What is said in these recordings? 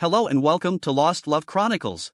Hello and welcome to Lost Love Chronicles.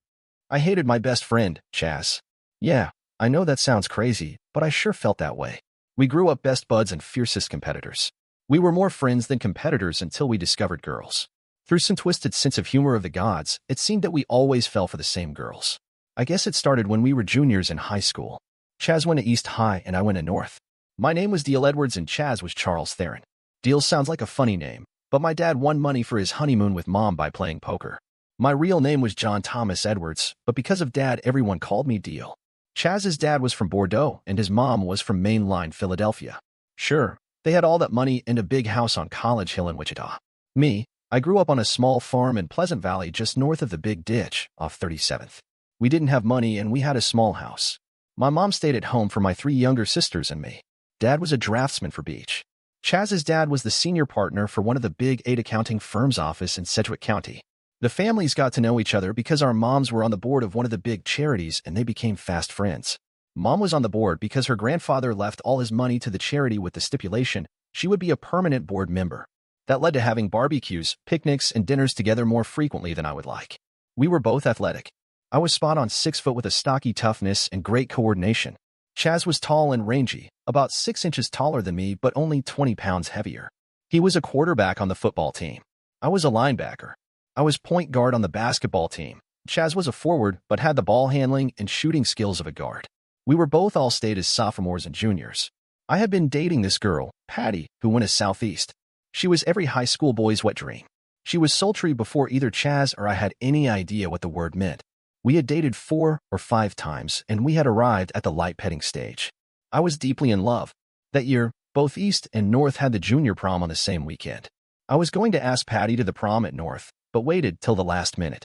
I hated my best friend, Chaz. Yeah, I know that sounds crazy, but I sure felt that way. We grew up best buds and fiercest competitors. We were more friends than competitors until we discovered girls. Through some twisted sense of humor of the gods, it seemed that we always fell for the same girls. I guess it started when we were juniors in high school. Chaz went to East High and I went to North. My name was Deal Edwards and Chaz was Charles Theron. Deal sounds like a funny name, but my dad won money for his honeymoon with Mom by playing poker. My real name was John Thomas Edwards, but because of Dad, everyone called me Deal. Chaz's dad was from Bordeaux, and his mom was from mainline Philadelphia. Sure, they had all that money and a big house on College Hill in Wichita. Me, I grew up on a small farm in Pleasant Valley just north of the Big Ditch, off 37th. We didn't have money and we had a small house. My mom stayed at home for my 3 younger sisters and me. Dad was a draftsman for Beach. Chaz's dad was the senior partner for one of the Big 8 accounting firm's office in Sedgwick County. The families got to know each other because our moms were on the board of one of the big charities and they became fast friends. Mom was on the board because her grandfather left all his money to the charity with the stipulation she would be a permanent board member. That led to having barbecues, picnics, and dinners together more frequently than I would like. We were both athletic. I was spot on 6 foot with a stocky toughness and great coordination. Chaz was tall and rangy, about 6 inches taller than me but only 20 pounds heavier. He was a quarterback on the football team. I was a linebacker. I was point guard on the basketball team. Chaz was a forward but had the ball handling and shooting skills of a guard. We were both all stayed as sophomores and juniors. I had been dating this girl, Patty, who went as Southeast. She was every high school boy's wet dream. She was sultry before either Chaz or I had any idea what the word meant. We had dated 4 or 5 times, and we had arrived at the light petting stage. I was deeply in love. That year, both East and North had the junior prom on the same weekend. I was going to ask Patty to the prom at North, but waited till the last minute.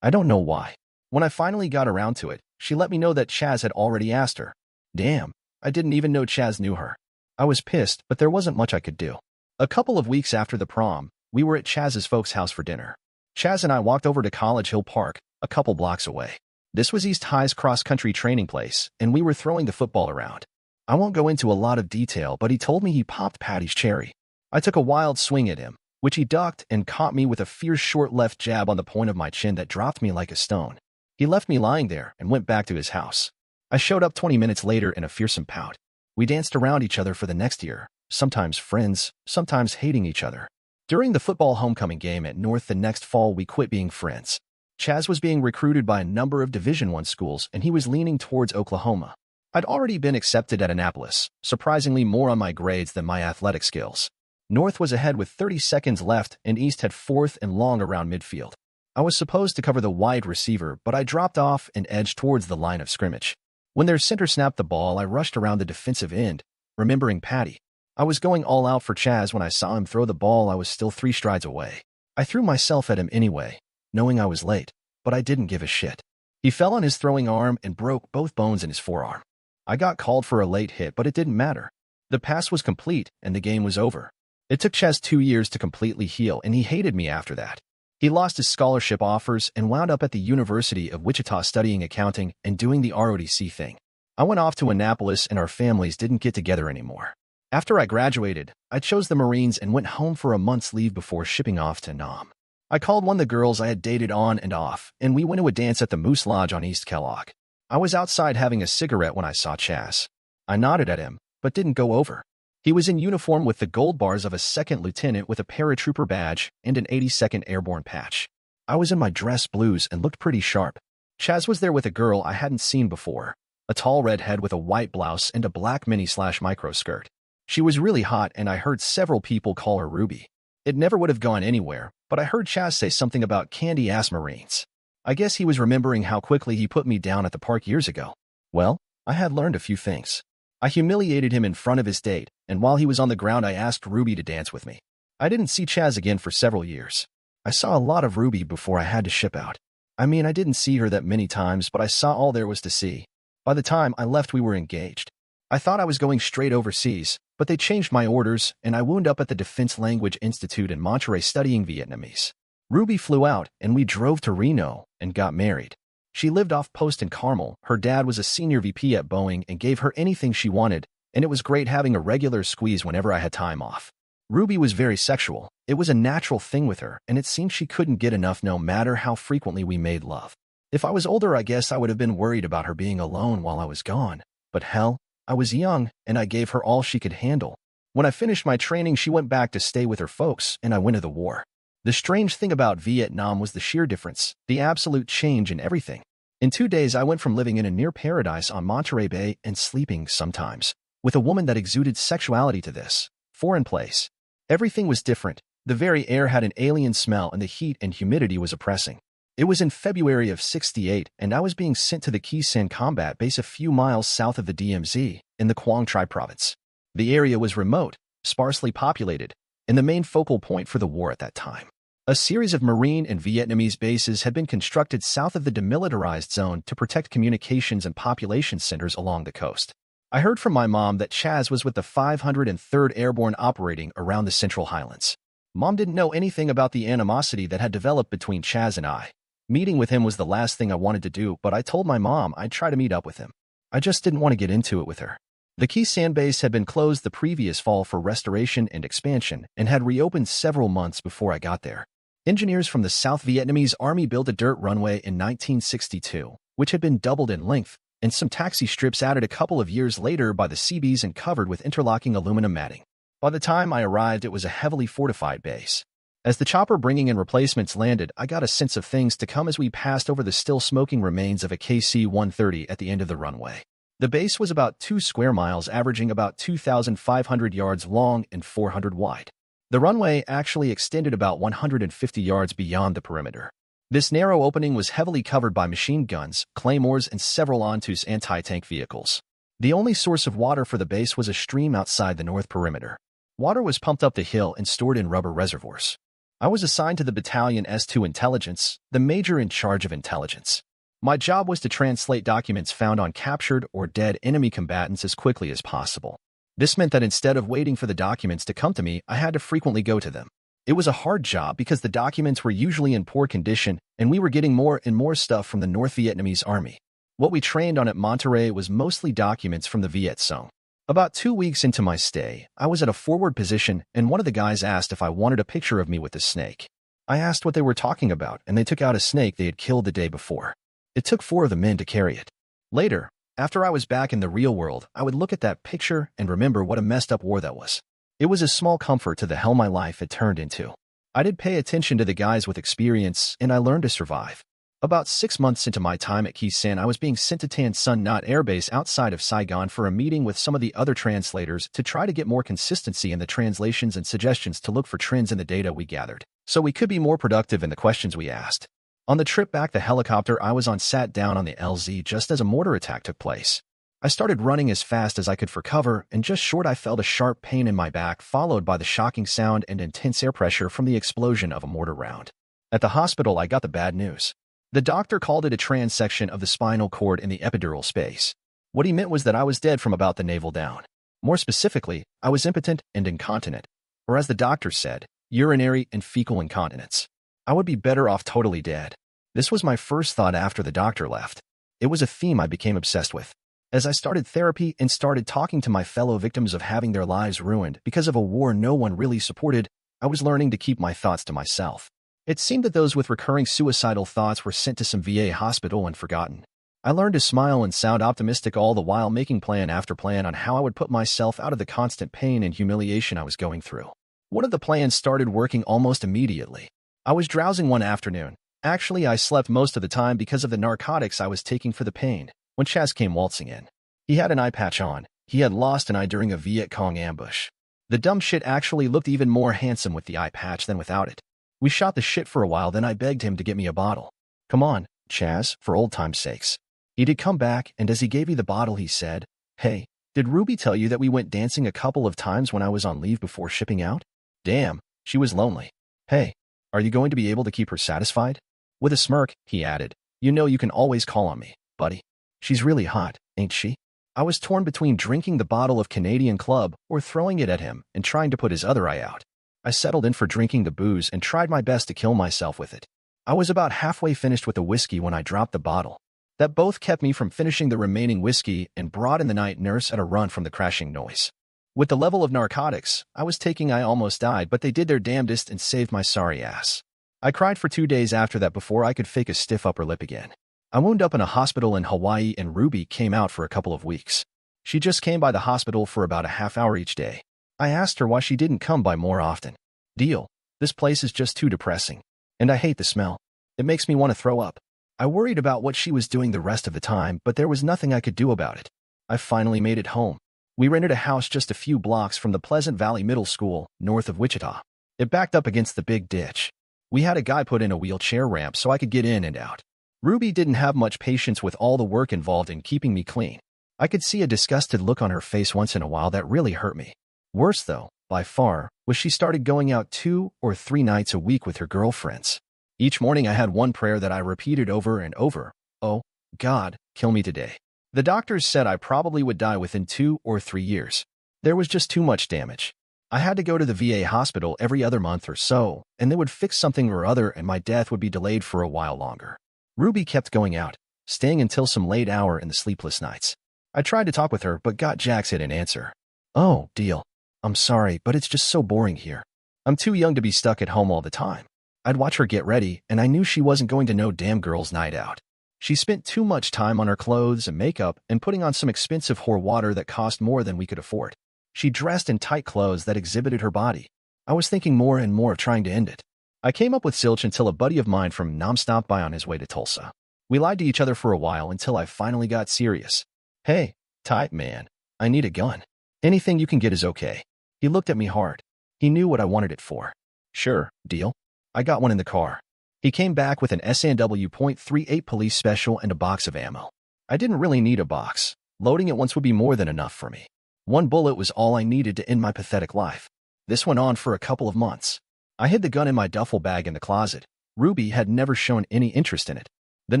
I don't know why. When I finally got around to it, she let me know that Chaz had already asked her. Damn, I didn't even know Chaz knew her. I was pissed, but there wasn't much I could do. A couple of weeks after the prom, we were at Chaz's folks' house for dinner. Chaz and I walked over to College Hill Park, a couple blocks away. This was East High's cross-country training place, and we were throwing the football around. I won't go into a lot of detail, but he told me he popped Patty's cherry. I took a wild swing at him, which he ducked and caught me with a fierce short left jab on the point of my chin that dropped me like a stone. He left me lying there and went back to his house. I showed up 20 minutes later in a fearsome pout. We danced around each other for the next year, sometimes friends, sometimes hating each other. During the football homecoming game at North the next fall, we quit being friends. Chaz was being recruited by a number of Division I schools and he was leaning towards Oklahoma. I'd already been accepted at Annapolis, surprisingly more on my grades than my athletic skills. North was ahead with 30 seconds left and East had 4th and long around midfield. I was supposed to cover the wide receiver, but I dropped off and edged towards the line of scrimmage. When their center snapped the ball, I rushed around the defensive end, remembering Patty. I was going all out for Chaz when I saw him throw the ball. I was still 3 strides away. I threw myself at him anyway, knowing I was late, but I didn't give a shit. He fell on his throwing arm and broke both bones in his forearm. I got called for a late hit, but it didn't matter. The pass was complete and the game was over. It took Chaz 2 years to completely heal, and he hated me after that. He lost his scholarship offers and wound up at the University of Wichita studying accounting and doing the ROTC thing. I went off to Annapolis and our families didn't get together anymore. After I graduated, I chose the Marines and went home for a month's leave before shipping off to Nam. I called one of the girls I had dated on and off, and we went to a dance at the Moose Lodge on East Kellogg. I was outside having a cigarette when I saw Chaz. I nodded at him, but didn't go over. He was in uniform with the gold bars of a 2nd lieutenant with a paratrooper badge and an 82nd Airborne patch. I was in my dress blues and looked pretty sharp. Chaz was there with a girl I hadn't seen before, a tall redhead with a white blouse and a black mini/micro skirt. She was really hot and I heard several people call her Ruby. It never would have gone anywhere, but I heard Chaz say something about candy-ass Marines. I guess he was remembering how quickly he put me down at the park years ago. Well, I had learned a few things. I humiliated him in front of his date, and while he was on the ground I asked Ruby to dance with me. I didn't see Chaz again for several years. I saw a lot of Ruby before I had to ship out. I mean, I didn't see her that many times, but I saw all there was to see. By the time I left, we were engaged. I thought I was going straight overseas, but they changed my orders, and I wound up at the Defense Language Institute in Monterey studying Vietnamese. Ruby flew out, and we drove to Reno and got married. She lived off post in Carmel. Her dad was a senior VP at Boeing and gave her anything she wanted, and it was great having a regular squeeze whenever I had time off. Ruby was very sexual. It was a natural thing with her, and it seemed she couldn't get enough no matter how frequently we made love. If I was older, I guess I would have been worried about her being alone while I was gone. But hell, I was young, and I gave her all she could handle. When I finished my training, she went back to stay with her folks, and I went to the war. The strange thing about Vietnam was the sheer difference, the absolute change in everything. In 2 days, I went from living in a near paradise on Monterey Bay and sleeping, sometimes, with a woman that exuded sexuality to this foreign place. Everything was different. The very air had an alien smell, and the heat and humidity was oppressing. It was in February of '68, and I was being sent to the Khe Sanh combat base a few miles south of the DMZ, in the Quang Tri province. The area was remote, sparsely populated, and the main focal point for the war at that time. A series of Marine and Vietnamese bases had been constructed south of the demilitarized zone to protect communications and population centers along the coast. I heard from my mom that Chaz was with the 503rd Airborne operating around the Central Highlands. Mom didn't know anything about the animosity that had developed between Chaz and I. Meeting with him was the last thing I wanted to do, but I told my mom I'd try to meet up with him. I just didn't want to get into it with her. The Khe Sanh base had been closed the previous fall for restoration and expansion and had reopened several months before I got there. Engineers from the South Vietnamese Army built a dirt runway in 1962, which had been doubled in length, and some taxi strips added a couple of years later by the Seabees and covered with interlocking aluminum matting. By the time I arrived, it was a heavily fortified base. As the chopper bringing in replacements landed, I got a sense of things to come as we passed over the still smoking remains of a KC-130 at the end of the runway. The base was about 2 square miles, averaging about 2,500 yards long and 400 wide. The runway actually extended about 150 yards beyond the perimeter. This narrow opening was heavily covered by machine guns, claymores, and several Ontos anti-tank vehicles. The only source of water for the base was a stream outside the north perimeter. Water was pumped up the hill and stored in rubber reservoirs. I was assigned to the Battalion S2 Intelligence, the major in charge of intelligence. My job was to translate documents found on captured or dead enemy combatants as quickly as possible. This meant that instead of waiting for the documents to come to me, I had to frequently go to them. It was a hard job because the documents were usually in poor condition, and we were getting more and more stuff from the North Vietnamese Army. What we trained on at Monterey was mostly documents from the Viet Cong. About 2 weeks into my stay, I was at a forward position, and one of the guys asked if I wanted a picture of me with the snake. I asked what they were talking about, and they took out a snake they had killed the day before. It took 4 of the men to carry it. Later, after I was back in the real world, I would look at that picture and remember what a messed up war that was. It was a small comfort to the hell my life had turned into. I did pay attention to the guys with experience, and I learned to survive. About 6 months into my time at Khe Sanh, I was being sent to Tan Son Nhut Air Base outside of Saigon for a meeting with some of the other translators to try to get more consistency in the translations and suggestions to look for trends in the data we gathered, so we could be more productive in the questions we asked. On the trip back, the helicopter I was on sat down on the LZ just as a mortar attack took place. I started running as fast as I could for cover, and just short I felt a sharp pain in my back, followed by the shocking sound and intense air pressure from the explosion of a mortar round. At the hospital, I got the bad news. The doctor called it a transection of the spinal cord in the epidural space. What he meant was that I was dead from about the navel down. More specifically, I was impotent and incontinent, or as the doctor said, urinary and fecal incontinence. I would be better off totally dead. This was my first thought after the doctor left. It was a theme I became obsessed with. As I started therapy and started talking to my fellow victims of having their lives ruined because of a war no one really supported, I was learning to keep my thoughts to myself. It seemed that those with recurring suicidal thoughts were sent to some VA hospital and forgotten. I learned to smile and sound optimistic, all the while making plan after plan on how I would put myself out of the constant pain and humiliation I was going through. One of the plans started working almost immediately. I was drowsing one afternoon. Actually, I slept most of the time because of the narcotics I was taking for the pain, when Chaz came waltzing in. He had an eye patch on. He had lost an eye during a Viet Cong ambush. The dumb shit actually looked even more handsome with the eye patch than without it. We shot the shit for a while, then I begged him to get me a bottle. Come on, Chaz, for old time's sakes. He did come back, and as he gave me the bottle, he said, "Hey, did Ruby tell you that we went dancing a couple of times when I was on leave before shipping out? Damn, she was lonely. Hey, are you going to be able to keep her satisfied?" With a smirk, he added, "You know you can always call on me, buddy. She's really hot, ain't she?" I was torn between drinking the bottle of Canadian Club or throwing it at him and trying to put his other eye out. I settled in for drinking the booze and tried my best to kill myself with it. I was about halfway finished with the whiskey when I dropped the bottle. That both kept me from finishing the remaining whiskey and brought in the night nurse at a run from the crashing noise. With the level of narcotics I was taking, I almost died, but they did their damnedest and saved my sorry ass. I cried for 2 days after that before I could fake a stiff upper lip again. I wound up in a hospital in Hawaii and Ruby came out for a couple of weeks. She just came by the hospital for about a half hour each day. I asked her why she didn't come by more often. Deal. This place is just too depressing. And I hate the smell. It makes me want to throw up. I worried about what she was doing the rest of the time, but there was nothing I could do about it. I finally made it home. We rented a house just a few blocks from the Pleasant Valley Middle School, north of Wichita. It backed up against the big ditch. We had a guy put in a wheelchair ramp so I could get in and out. Ruby didn't have much patience with all the work involved in keeping me clean. I could see a disgusted look on her face once in a while that really hurt me. Worse, though, by far, was she started going out 2 or 3 nights a week with her girlfriends. Each morning I had one prayer that I repeated over and over. Oh, God, kill me today. The doctors said I probably would die within 2 or 3 years. There was just too much damage. I had to go to the VA hospital every other month or so, and they would fix something or other and my death would be delayed for a while longer. Ruby kept going out, staying until some late hour in the sleepless nights. I tried to talk with her, but got Jackson an answer. Oh, deal. I'm sorry, but it's just so boring here. I'm too young to be stuck at home all the time. I'd watch her get ready, and I knew she wasn't going to no damn girls' night out. She spent too much time on her clothes and makeup and putting on some expensive whore water that cost more than we could afford. She dressed in tight clothes that exhibited her body. I was thinking more and more of trying to end it. I came up with zilch until a buddy of mine from Nam stopped by on his way to Tulsa. We lied to each other for a while until I finally got serious. Hey, type man, I need a gun. Anything you can get is okay. He looked at me hard. He knew what I wanted it for. Sure, deal. I got one in the car. He came back with an SNW .38 police special and a box of ammo. I didn't really need a box. Loading it once would be more than enough for me. One bullet was all I needed to end my pathetic life. This went on for a couple of months. I hid the gun in my duffel bag in the closet. Ruby had never shown any interest in it. Then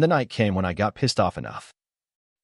the night came when I got pissed off enough.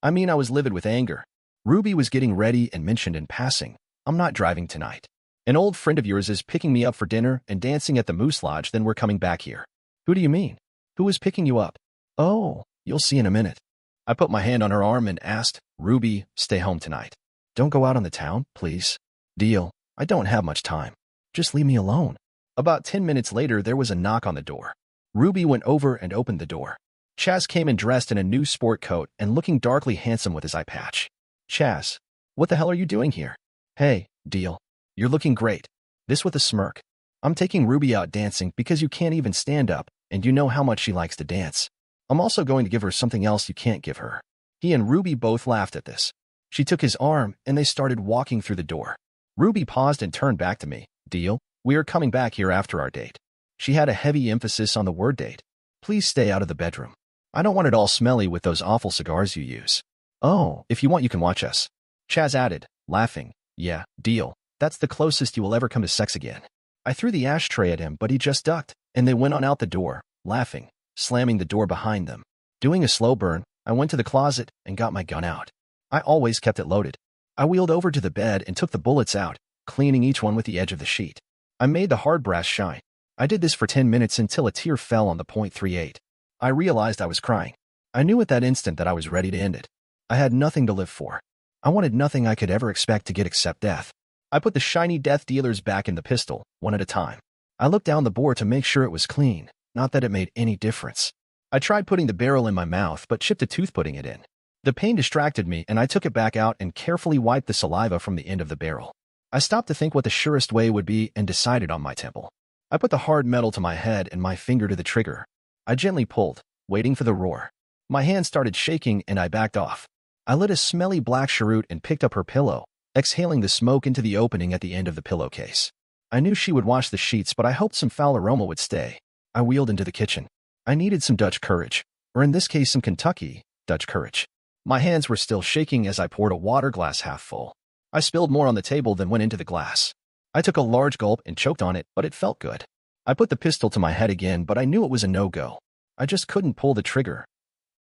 I was livid with anger. Ruby was getting ready and mentioned in passing, I'm not driving tonight. An old friend of yours is picking me up for dinner and dancing at the Moose Lodge, then we're coming back here. Who do you mean? Who is picking you up? Oh, you'll see in a minute. I put my hand on her arm and asked, Ruby, stay home tonight. Don't go out on the town, please. Deal. I don't have much time. Just leave me alone. About 10 minutes later, there was a knock on the door. Ruby went over and opened the door. Chaz came in dressed in a new sport coat and looking darkly handsome with his eye patch. Chaz, what the hell are you doing here? Hey, deal. You're looking great. This with a smirk. I'm taking Ruby out dancing because you can't even stand up, and you know how much she likes to dance. I'm also going to give her something else you can't give her. He and Ruby both laughed at this. She took his arm, and they started walking through the door. Ruby paused and turned back to me. Deal, we are coming back here after our date. She had a heavy emphasis on the word date. Please stay out of the bedroom. I don't want it all smelly with those awful cigars you use. Oh, if you want, you can watch us. Chaz added, laughing. Yeah, deal. That's the closest you will ever come to sex again. I threw the ashtray at him, but he just ducked, and they went on out the door, laughing, slamming the door behind them. Doing a slow burn, I went to the closet and got my gun out. I always kept it loaded. I wheeled over to the bed and took the bullets out, cleaning each one with the edge of the sheet. I made the hard brass shine. I did this for 10 minutes until a tear fell on the .38. I realized I was crying. I knew at that instant that I was ready to end it. I had nothing to live for. I wanted nothing I could ever expect to get except death. I put the shiny death dealers back in the pistol, one at a time. I looked down the bore to make sure it was clean, not that it made any difference. I tried putting the barrel in my mouth, but chipped a tooth putting it in. The pain distracted me, and I took it back out and carefully wiped the saliva from the end of the barrel. I stopped to think what the surest way would be and decided on my temple. I put the hard metal to my head and my finger to the trigger. I gently pulled, waiting for the roar. My hand started shaking and I backed off. I lit a smelly black cheroot and picked up her pillow, exhaling the smoke into the opening at the end of the pillowcase. I knew she would wash the sheets, but I hoped some foul aroma would stay. I wheeled into the kitchen. I needed some Dutch courage, or in this case some Kentucky Dutch courage. My hands were still shaking as I poured a water glass half full. I spilled more on the table than went into the glass. I took a large gulp and choked on it, but it felt good. I put the pistol to my head again, but I knew it was a no-go. I just couldn't pull the trigger.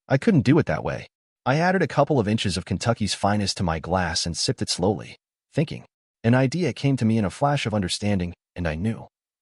I couldn't do it that way. I added a couple of inches of Kentucky's Finest to my glass and sipped it slowly, thinking. An idea came to me in a flash of understanding, and I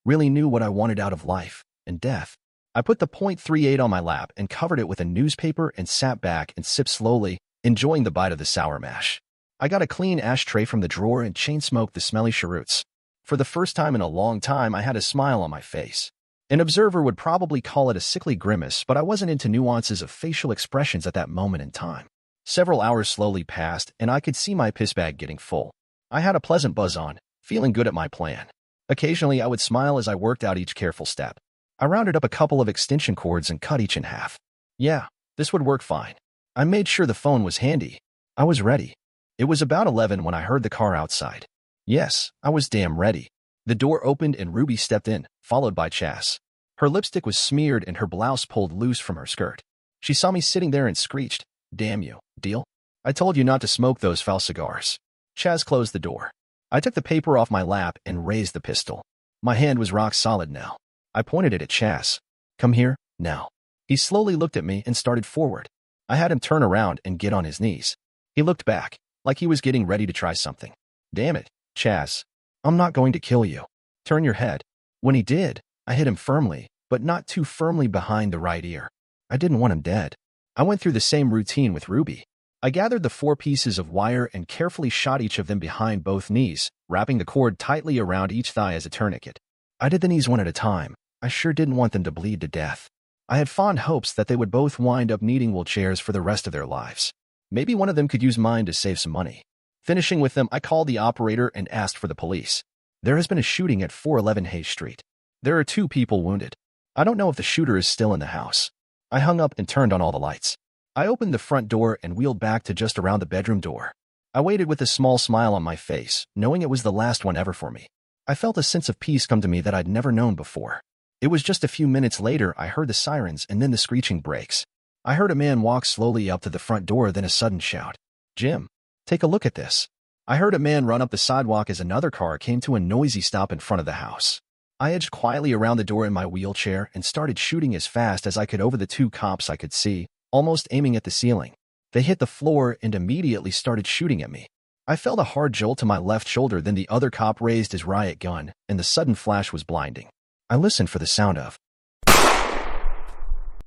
really knew what I wanted out of life and death. I put the .38 on my lap and covered it with a newspaper and sat back and sipped slowly, enjoying the bite of the sour mash. I got a clean ashtray from the drawer and chain-smoked the smelly cheroots. For the first time in a long time, I had a smile on my face. An observer would probably call it a sickly grimace, but I wasn't into nuances of facial expressions at that moment in time. Several hours slowly passed, and I could see my piss bag getting full. I had a pleasant buzz on, feeling good at my plan. Occasionally, I would smile as I worked out each careful step. I rounded up a couple of extension cords and cut each in half. Yeah, this would work fine. I made sure the phone was handy. I was ready. It was about 11 when I heard the car outside. Yes, I was damn ready. The door opened and Ruby stepped in, followed by Chas. Her lipstick was smeared and her blouse pulled loose from her skirt. She saw me sitting there and screeched, "Damn you, deal? I told you not to smoke those foul cigars." Chas closed the door. I took the paper off my lap and raised the pistol. My hand was rock solid now. I pointed it at Chas. "Come here, now." He slowly looked at me and started forward. I had him turn around and get on his knees. He looked back, like he was getting ready to try something. "Damn it, Chas. I'm not going to kill you. Turn your head." When he did, I hit him firmly, but not too firmly behind the right ear. I didn't want him dead. I went through the same routine with Ruby. I gathered the 4 pieces of wire and carefully shot each of them behind both knees, wrapping the cord tightly around each thigh as a tourniquet. I did the knees one at a time. I sure didn't want them to bleed to death. I had fond hopes that they would both wind up needing wheelchairs for the rest of their lives. Maybe one of them could use mine to save some money. Finishing with them, I called the operator and asked for the police. There has been a shooting at 411 Hayes Street. There are 2 people wounded. I don't know if the shooter is still in the house. I hung up and turned on all the lights. I opened the front door and wheeled back to just around the bedroom door. I waited with a small smile on my face, knowing it was the last one ever for me. I felt a sense of peace come to me that I'd never known before. It was just a few minutes later I heard the sirens and then the screeching brakes. I heard a man walk slowly up to the front door, then a sudden shout. "Jim, take a look at this." I heard a man run up the sidewalk as another car came to a noisy stop in front of the house. I edged quietly around the door in my wheelchair and started shooting as fast as I could over the 2 cops I could see, almost aiming at the ceiling. They hit the floor and immediately started shooting at me. I felt a hard jolt to my left shoulder, then the other cop raised his riot gun, and the sudden flash was blinding. I listened for the sound of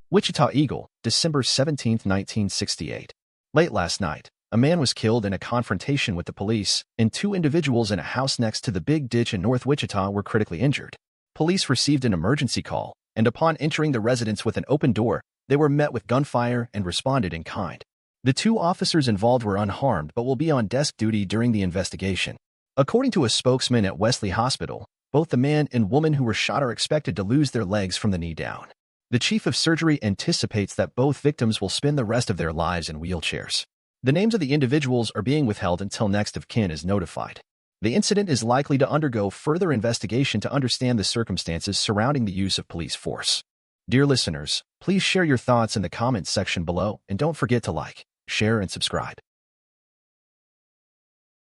Wichita Eagle, December 17, 1968. Late last night, a man was killed in a confrontation with the police, and 2 individuals in a house next to the Big Ditch in North Wichita were critically injured. Police received an emergency call, and upon entering the residence with an open door, they were met with gunfire and responded in kind. The 2 officers involved were unharmed but will be on desk duty during the investigation. According to a spokesman at Wesley Hospital, both the man and woman who were shot are expected to lose their legs from the knee down. The chief of surgery anticipates that both victims will spend the rest of their lives in wheelchairs. The names of the individuals are being withheld until next of kin is notified. The incident is likely to undergo further investigation to understand the circumstances surrounding the use of police force. Dear listeners, please share your thoughts in the comments section below and don't forget to like, share, and subscribe.